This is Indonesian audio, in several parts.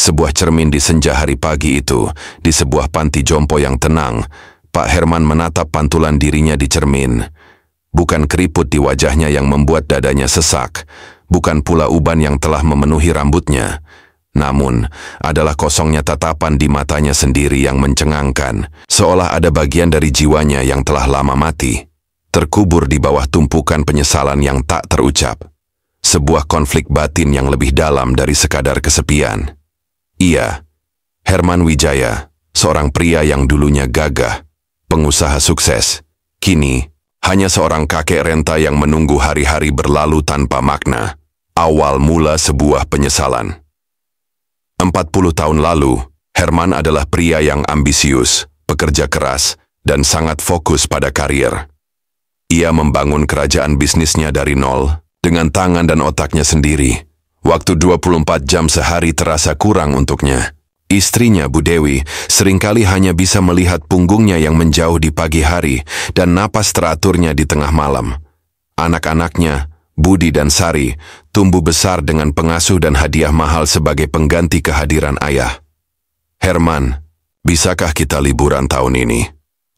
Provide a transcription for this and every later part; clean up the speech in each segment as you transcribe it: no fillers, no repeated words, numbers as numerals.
Sebuah cermin di senja hari pagi itu, di sebuah panti jompo yang tenang, Pak Herman menatap pantulan dirinya di cermin. Bukan keriput di wajahnya yang membuat dadanya sesak, bukan pula uban yang telah memenuhi rambutnya. Namun, adalah kosongnya tatapan di matanya sendiri yang mencengangkan, seolah ada bagian dari jiwanya yang telah lama mati, terkubur di bawah tumpukan penyesalan yang tak terucap. Sebuah konflik batin yang lebih dalam dari sekadar kesepian. Ia, Herman Wijaya, seorang pria yang dulunya gagah, pengusaha sukses, kini hanya seorang kakek renta yang menunggu hari-hari berlalu tanpa makna. Awal mula sebuah penyesalan. 40 tahun lalu, Herman adalah pria yang ambisius, pekerja keras, dan sangat fokus pada karir. Ia membangun kerajaan bisnisnya dari nol, dengan tangan dan otaknya sendiri. Waktu 24 jam sehari terasa kurang untuknya. Istrinya, Bu Dewi, seringkali hanya bisa melihat punggungnya yang menjauh di pagi hari dan napas teraturnya di tengah malam. Anak-anaknya, Budi dan Sari, tumbuh besar dengan pengasuh dan hadiah mahal sebagai pengganti kehadiran ayah. Herman, bisakah kita liburan tahun ini?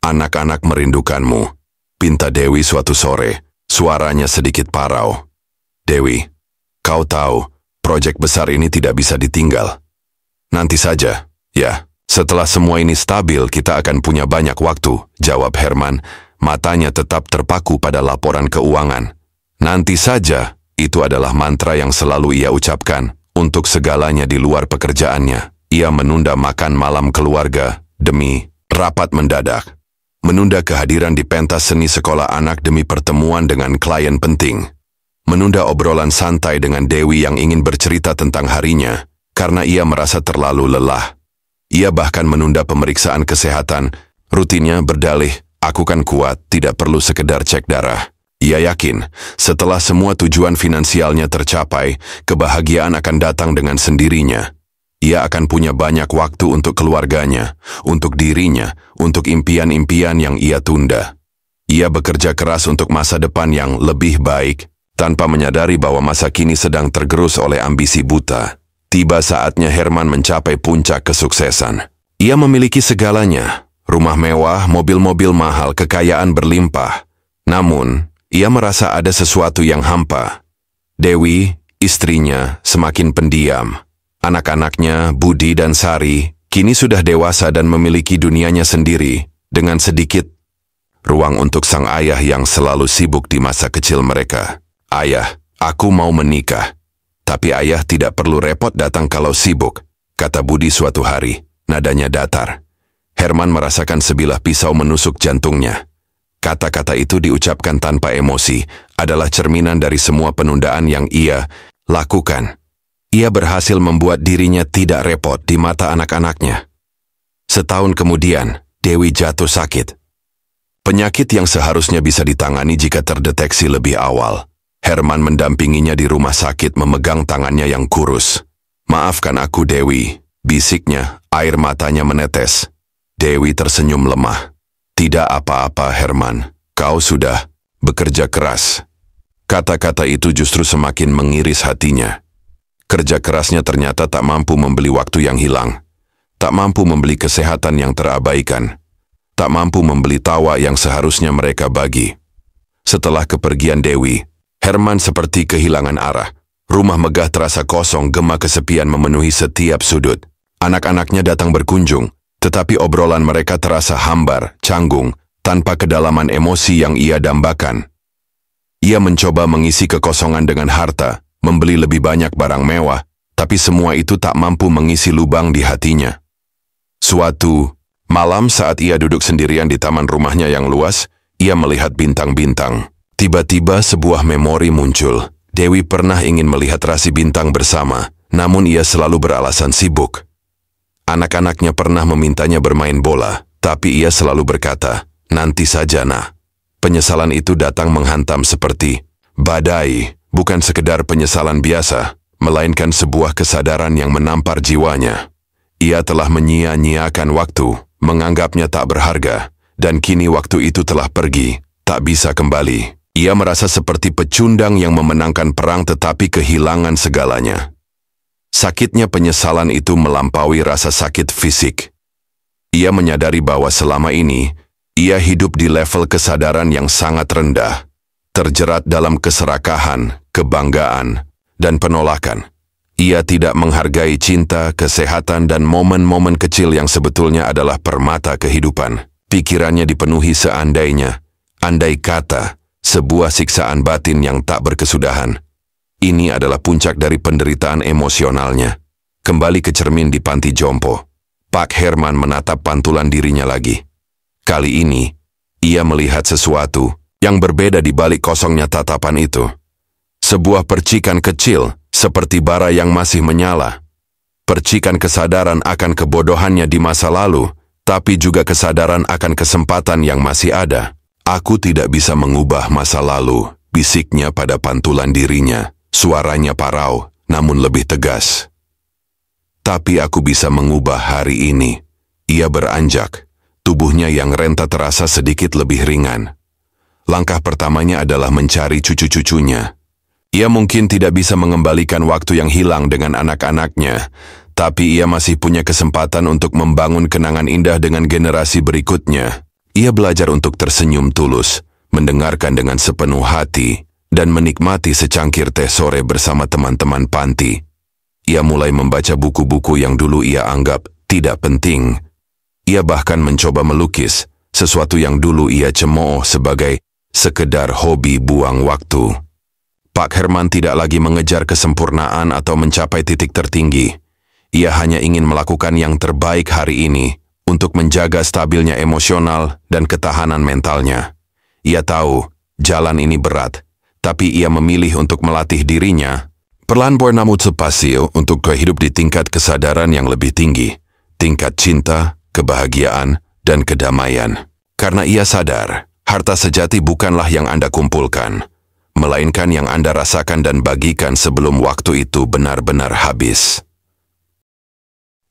Anak-anak merindukanmu, pinta Dewi suatu sore, suaranya sedikit parau. Dewi, kau tahu, proyek besar ini tidak bisa ditinggal. Nanti saja, ya, setelah semua ini stabil kita akan punya banyak waktu, jawab Herman, matanya tetap terpaku pada laporan keuangan. Nanti saja, itu adalah mantra yang selalu ia ucapkan, untuk segalanya di luar pekerjaannya. Ia menunda makan malam keluarga, demi rapat mendadak. Menunda kehadiran di pentas seni sekolah anak demi pertemuan dengan klien penting. Menunda obrolan santai dengan Dewi yang ingin bercerita tentang harinya, karena ia merasa terlalu lelah. Ia bahkan menunda pemeriksaan kesehatan, rutinnya berdalih, aku kan kuat, tidak perlu sekedar cek darah. Ia yakin, setelah semua tujuan finansialnya tercapai, kebahagiaan akan datang dengan sendirinya. Ia akan punya banyak waktu untuk keluarganya, untuk dirinya, untuk impian-impian yang ia tunda. Ia bekerja keras untuk masa depan yang lebih baik, tanpa menyadari bahwa masa kini sedang tergerus oleh ambisi buta. Tiba saatnya Herman mencapai puncak kesuksesan. Ia memiliki segalanya, rumah mewah, mobil-mobil mahal, kekayaan berlimpah. Namun, ia merasa ada sesuatu yang hampa. Dewi, istrinya, semakin pendiam. Anak-anaknya, Budi dan Sari, kini sudah dewasa dan memiliki dunianya sendiri, dengan sedikit ruang untuk sang ayah yang selalu sibuk di masa kecil mereka. Ayah, aku mau menikah. Tapi ayah tidak perlu repot datang kalau sibuk, kata Budi suatu hari, nadanya datar. Herman merasakan sebilah pisau menusuk jantungnya. Kata-kata itu diucapkan tanpa emosi, adalah cerminan dari semua penundaan yang ia lakukan. Ia berhasil membuat dirinya tidak repot di mata anak-anaknya. Setahun kemudian, Dewi jatuh sakit. Penyakit yang seharusnya bisa ditangani jika terdeteksi lebih awal. Herman mendampinginya di rumah sakit memegang tangannya yang kurus. Maafkan aku Dewi, bisiknya, air matanya menetes. Dewi tersenyum lemah. Tidak apa-apa Herman, kau sudah bekerja keras. Kata-kata itu justru semakin mengiris hatinya. Kerja kerasnya ternyata tak mampu membeli waktu yang hilang. Tak mampu membeli kesehatan yang terabaikan. Tak mampu membeli tawa yang seharusnya mereka bagi. Setelah kepergian Dewi, Herman seperti kehilangan arah. Rumah megah terasa kosong, gema kesepian memenuhi setiap sudut. Anak-anaknya datang berkunjung, tetapi obrolan mereka terasa hambar, canggung, tanpa kedalaman emosi yang ia dambakan. Ia mencoba mengisi kekosongan dengan harta, membeli lebih banyak barang mewah, tapi semua itu tak mampu mengisi lubang di hatinya. Suatu malam saat ia duduk sendirian di taman rumahnya yang luas, ia melihat bintang-bintang. Tiba-tiba sebuah memori muncul. Dewi pernah ingin melihat rasi bintang bersama, namun ia selalu beralasan sibuk. Anak-anaknya pernah memintanya bermain bola, tapi ia selalu berkata, nanti saja nah. Penyesalan itu datang menghantam seperti badai, bukan sekedar penyesalan biasa, melainkan sebuah kesadaran yang menampar jiwanya. Ia telah menyia-nyiakan waktu, menganggapnya tak berharga, dan kini waktu itu telah pergi, tak bisa kembali. Ia merasa seperti pecundang yang memenangkan perang tetapi kehilangan segalanya. Sakitnya penyesalan itu melampaui rasa sakit fisik. Ia menyadari bahwa selama ini, ia hidup di level kesadaran yang sangat rendah, terjerat dalam keserakahan, kebanggaan, dan penolakan. Ia tidak menghargai cinta, kesehatan, dan momen-momen kecil yang sebetulnya adalah permata kehidupan. Pikirannya dipenuhi seandainya, andai kata, sebuah siksaan batin yang tak berkesudahan. Ini adalah puncak dari penderitaan emosionalnya. Kembali ke cermin di panti jompo, Pak Herman menatap pantulan dirinya lagi. Kali ini, ia melihat sesuatu yang berbeda di balik kosongnya tatapan itu. Sebuah percikan kecil, seperti bara yang masih menyala. Percikan kesadaran akan kebodohannya di masa lalu, tapi juga kesadaran akan kesempatan yang masih ada. Aku tidak bisa mengubah masa lalu, bisiknya pada pantulan dirinya. Suaranya parau, namun lebih tegas. Tapi aku bisa mengubah hari ini. Ia beranjak, tubuhnya yang renta terasa sedikit lebih ringan. Langkah pertamanya adalah mencari cucu-cucunya. Ia mungkin tidak bisa mengembalikan waktu yang hilang dengan anak-anaknya, tapi ia masih punya kesempatan untuk membangun kenangan indah dengan generasi berikutnya. Ia belajar untuk tersenyum tulus, mendengarkan dengan sepenuh hati, dan menikmati secangkir teh sore bersama teman-teman panti. Ia mulai membaca buku-buku yang dulu ia anggap tidak penting. Ia bahkan mencoba melukis, sesuatu yang dulu ia cemooh sebagai sekedar hobi buang waktu. Pak Herman tidak lagi mengejar kesempurnaan atau mencapai titik tertinggi. Ia hanya ingin melakukan yang terbaik hari ini untuk menjaga stabilnya emosional dan ketahanan mentalnya. Ia tahu jalan ini berat, tapi ia memilih untuk melatih dirinya perlahan bernamut sepasio untuk hidup di tingkat kesadaran yang lebih tinggi, tingkat cinta, kebahagiaan, dan kedamaian. Karena ia sadar, harta sejati bukanlah yang Anda kumpulkan, melainkan yang Anda rasakan dan bagikan sebelum waktu itu benar-benar habis.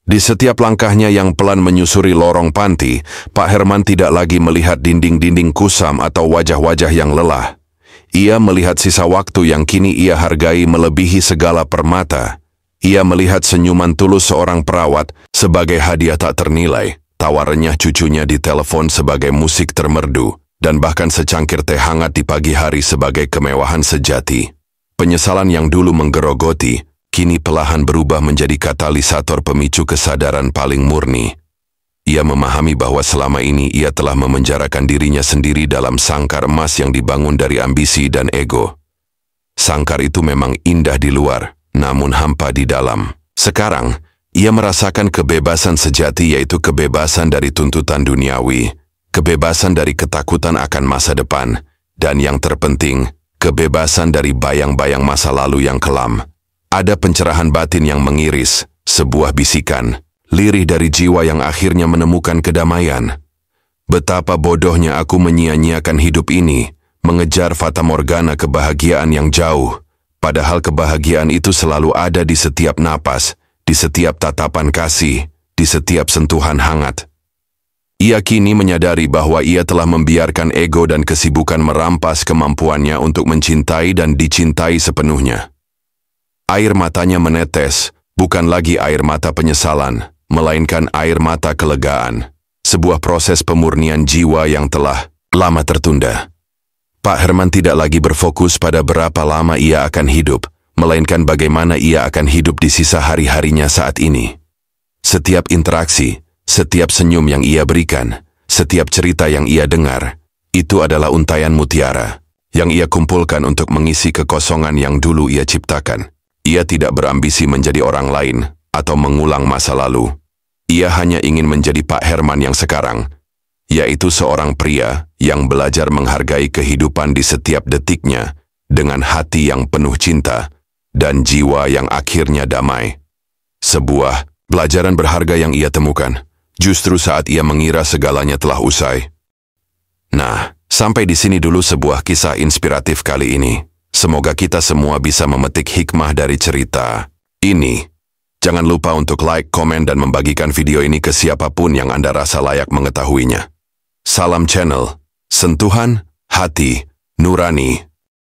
Di setiap langkahnya yang pelan menyusuri lorong panti, Pak Herman tidak lagi melihat dinding-dinding kusam atau wajah-wajah yang lelah. Ia melihat sisa waktu yang kini ia hargai melebihi segala permata. Ia melihat senyuman tulus seorang perawat sebagai hadiah tak ternilai, tawa renyah cucunya di telepon sebagai musik termerdu, dan bahkan secangkir teh hangat di pagi hari sebagai kemewahan sejati. Penyesalan yang dulu menggerogoti, kini perlahan berubah menjadi katalisator pemicu kesadaran paling murni. Ia memahami bahwa selama ini ia telah memenjarakan dirinya sendiri dalam sangkar emas yang dibangun dari ambisi dan ego. Sangkar itu memang indah di luar, namun hampa di dalam. Sekarang, ia merasakan kebebasan sejati, yaitu kebebasan dari tuntutan duniawi, kebebasan dari ketakutan akan masa depan, dan yang terpenting, kebebasan dari bayang-bayang masa lalu yang kelam. Ada pencerahan batin yang mengiris, sebuah bisikan, lirih dari jiwa yang akhirnya menemukan kedamaian. Betapa bodohnya aku menyia-nyiakan hidup ini, mengejar fatamorgana kebahagiaan yang jauh, padahal kebahagiaan itu selalu ada di setiap napas, di setiap tatapan kasih, di setiap sentuhan hangat. Ia kini menyadari bahwa ia telah membiarkan ego dan kesibukan merampas kemampuannya untuk mencintai dan dicintai sepenuhnya. Air matanya menetes, bukan lagi air mata penyesalan, melainkan air mata kelegaan, sebuah proses pemurnian jiwa yang telah lama tertunda. Pak Herman tidak lagi berfokus pada berapa lama ia akan hidup, melainkan bagaimana ia akan hidup di sisa hari-harinya saat ini. Setiap interaksi, setiap senyum yang ia berikan, setiap cerita yang ia dengar, itu adalah untaian mutiara yang ia kumpulkan untuk mengisi kekosongan yang dulu ia ciptakan. Ia tidak berambisi menjadi orang lain atau mengulang masa lalu. Ia hanya ingin menjadi Pak Herman yang sekarang, yaitu seorang pria yang belajar menghargai kehidupan di setiap detiknya dengan hati yang penuh cinta dan jiwa yang akhirnya damai. Sebuah pelajaran berharga yang ia temukan, justru saat ia mengira segalanya telah usai. Nah, sampai di sini dulu sebuah kisah inspiratif kali ini. Semoga kita semua bisa memetik hikmah dari cerita ini. Jangan lupa untuk like, komen, dan membagikan video ini ke siapapun yang Anda rasa layak mengetahuinya. Salam channel, Sentuhan Hati Nurani.